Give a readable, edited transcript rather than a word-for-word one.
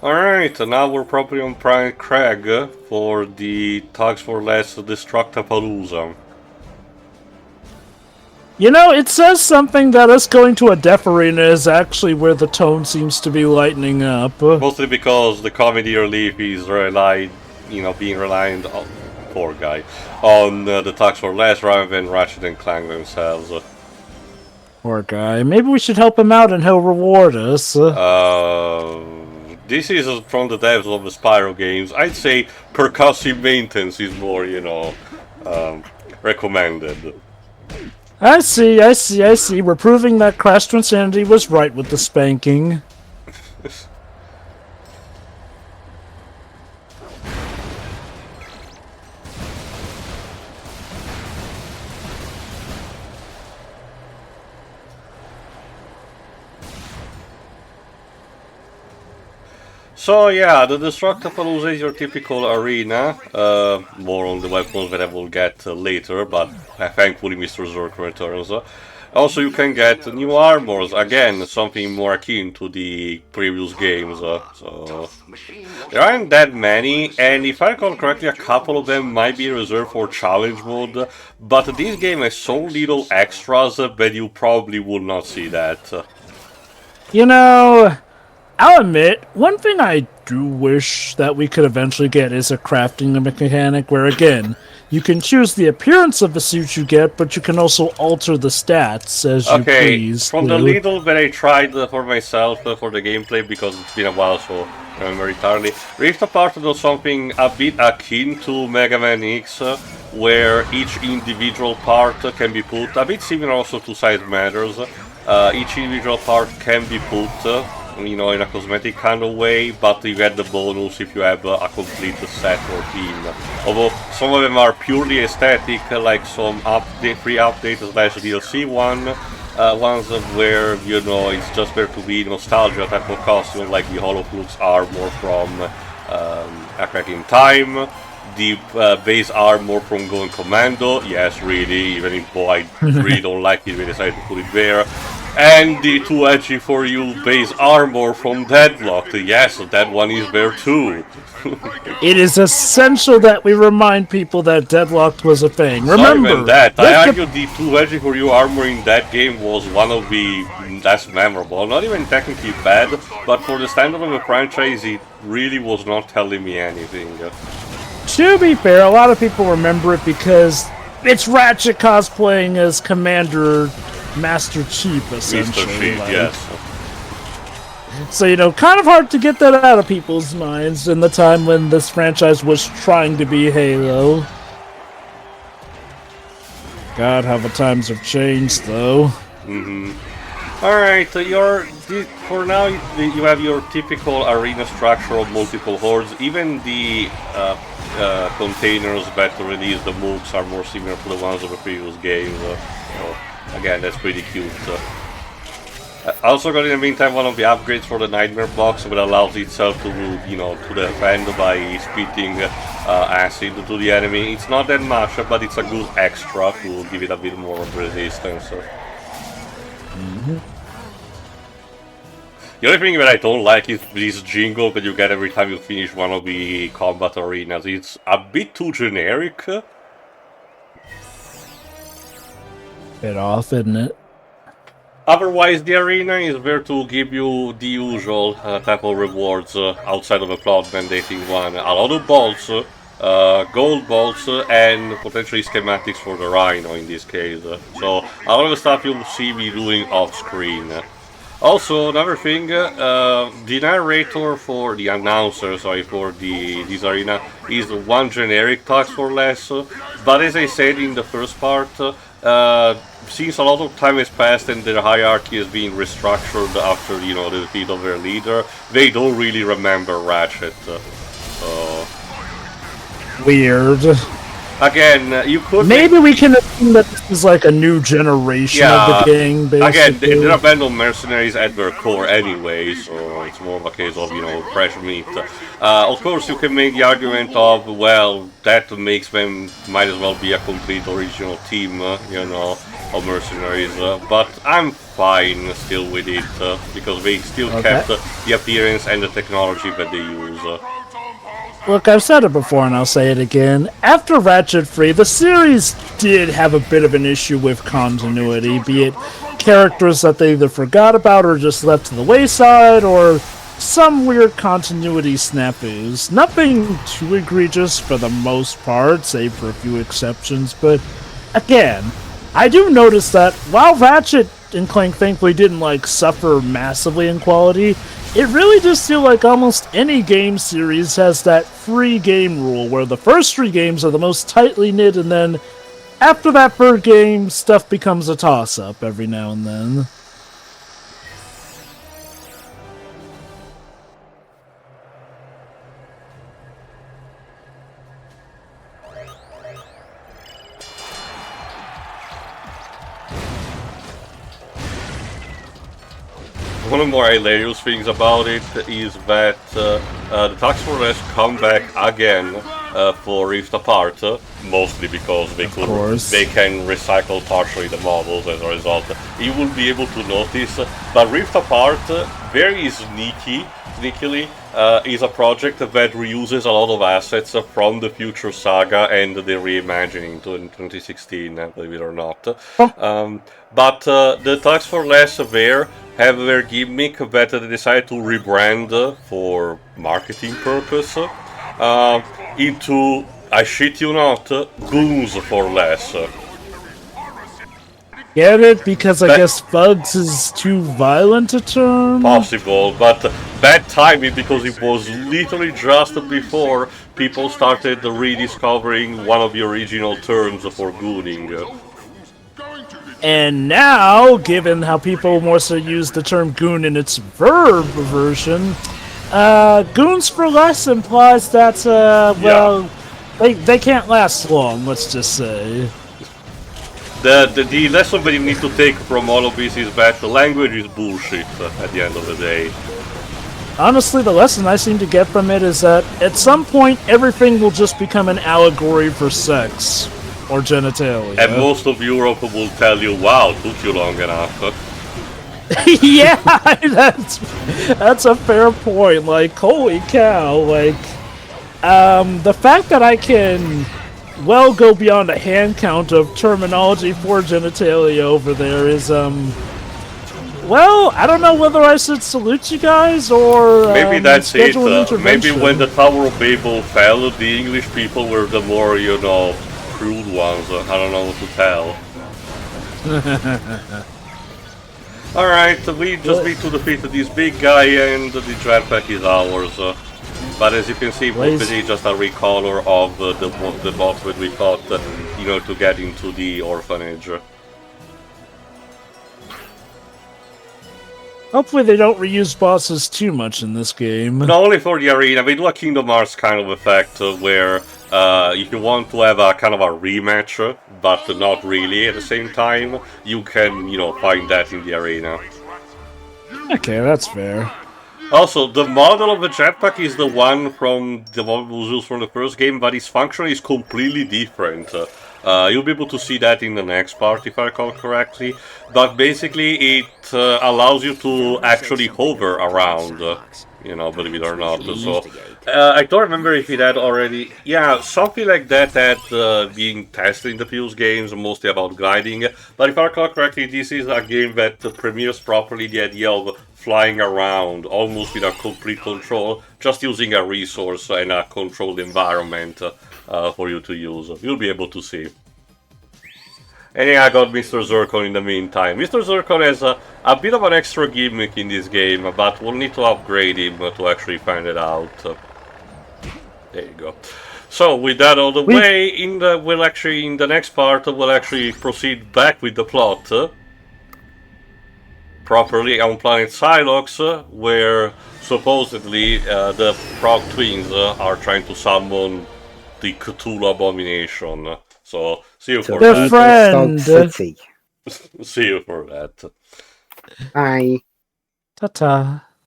Alright, now we're probably on Planet Kragg for the Tugs for Less Destructapalooza. You know, it says something that us going to a death arena is actually where the tone seems to be lightening up. Mostly because the comedy relief is being reliant on, poor guy, on the Tugs for Less rather than Ratchet and Clank themselves. Poor guy. Maybe we should help him out and he'll reward us. This is from the devs of the Spyro games. I'd say percussive maintenance is more, recommended. I see. We're proving that Crash to Insanity was right with the spanking. So yeah, the Destructapalooza is your typical arena, more on the weapons that I will get later, but thankfully Mr. Zurk returns. Also you can get new armors, again something more akin to the previous games, so there aren't that many, and if I recall correctly a couple of them might be reserved for challenge mode, but this game has so little extras that you probably would not see that. You know, I'll admit, one thing I do wish that we could eventually get is a crafting mechanic where, again, you can choose the appearance of the suit you get, but you can also alter the stats as you please. From the little that I tried for myself for the gameplay, because it's been a while, so I remember entirely, Rift Apart does something a bit akin to Mega Man X, where each individual part can be put, a bit similar also to Size Matters, each individual part can be put in a cosmetic kind of way, but you get the bonus if you have a complete set or team. Although some of them are purely aesthetic, like some free update slash DLC ones where it's just there to be nostalgia type of costume, like the Holoflux armor from A Crack in Time, the base armor from Going Commando, yes really, even if I really don't like it, we decided to put it there. And the too edgy for you base armor from Deadlocked. Yes, that one is there too. It is essential that we remind people that Deadlocked was a thing. Remember, even that. I argued the too edgy for you armor in that game was one of the less memorable. Not even technically bad, but for the standard of the franchise, it really was not telling me anything. To be fair, a lot of people remember it because it's Ratchet cosplaying as Commander Master Chief, essentially. Mr. Chief, yes. So, kind of hard to get that out of people's minds in the time when this franchise was trying to be Halo. God, how the times have changed, though. Alright, for now you have your typical arena structure of multiple hordes. Even the containers that release the mooks are more similar to the ones of the previous games. Again, that's pretty cute. I also got in the meantime one of the upgrades for the Nightmare box that allows itself to, to defend by spitting acid to the enemy. It's not that much, but it's a good extra to give it a bit more of resistance. The only thing that I don't like is this jingle that you get every time you finish one of the combat arenas. It's a bit too generic. Bit off, isn't it? Otherwise, the arena is there to give you the usual type of rewards outside of a plot mandating one. A lot of bolts, gold bolts, and potentially schematics for the RYNO in this case. So, a lot of the stuff you'll see me doing off screen. Also, another thing, the narrator for the announcer, for this arena is one generic Task for Less, but as I said in the first part, since a lot of time has passed and their hierarchy has been restructured after, the defeat of their leader, they don't really remember Ratchet. Weird. Again, you could... Maybe we can assume that this is like a new generation of the gang, basically. Again, they're abandoned mercenaries at their core anyway, so it's more of a case of, fresh meat. Of course, you can make the argument of, well, that makes them might as well be a complete original team, of mercenaries, but I'm fine still with it, because they still kept the appearance and the technology that they use. Look, I've said it before and I'll say it again. After Ratchet Free, the series did have a bit of an issue with continuity, be it characters that they either forgot about or just left to the wayside, or some weird continuity snafus. Nothing too egregious for the most part, save for a few exceptions, but again, I do notice that while Ratchet and Clank thankfully didn't suffer massively in quality, it really does feel like almost any game series has that free game rule where the first 3 games are the most tightly knit, and then after that 3rd game, stuff becomes a toss-up every now and then. One of the more hilarious things about it is that the Task Force has come back again for Rift Apart, mostly because they can recycle partially the models as a result. You will be able to notice, but Rift Apart, very sneakily, is a project that reuses a lot of assets from the future saga and the reimagining in 2016, believe it or not. But the Task Force Less there have their gimmick that they decided to rebrand for marketing purpose into, I shit you not, Goons for Less. Get it? Because I guess Bugs is too violent a term? Possible, but bad timing because it was literally just before people started rediscovering one of the original terms for gooning. And now, given how people more so use the term goon in its verb version, Goons for Less implies that, well, they can't last long, let's just say. The lesson that you need to take from all of this is that the language is bullshit at the end of the day. Honestly, the lesson I seem to get from it is that at some point everything will just become an allegory for sex or genitalia. And most of Europe will tell you, wow, took you long enough. Yeah, that's a fair point. Holy cow, the fact that I can go beyond a hand count of terminology for genitalia over there is, well, I don't know whether I should salute you guys or maybe that's it. Maybe when the Tower of Babel fell, the English people were the more, crude ones. I don't know what to tell. Alright, we just need to defeat this big guy and the jetpack is ours. But as you can see, this is just a recolor of the boss that we fought, to get into the orphanage. Hopefully they don't reuse bosses too much in this game. Not only for the arena, they do a Kingdom Hearts kind of effect where if you want to have a kind of a rematch, but not really at the same time, you can, find that in the arena. Okay, that's fair. Also, the model of the jetpack is the one from the one that was used from the first game, but its function is completely different. You'll be able to see that in the next part, if I recall correctly. But basically, it allows you to actually hover around, believe it or not. So, I don't remember if it had already... Yeah, something like that had being tested in the previous games, mostly about gliding. But if I recall correctly, this is a game that premieres properly the idea of flying around, almost without complete control, just using a resource and a controlled environment for you to use. You'll be able to see. And yeah, I got Mr. Zircon in the meantime. Mr. Zircon has a bit of an extra gimmick in this game, but we'll need to upgrade him to actually find it out. There you go. So with that out of the way, in the next part we'll actually proceed back with the plot. Properly on planet Silox, where supposedly the Frog Twins are trying to summon the Cthulhu Abomination. So, see you for that. Friend. City. See you for that. Bye. Ta-ta.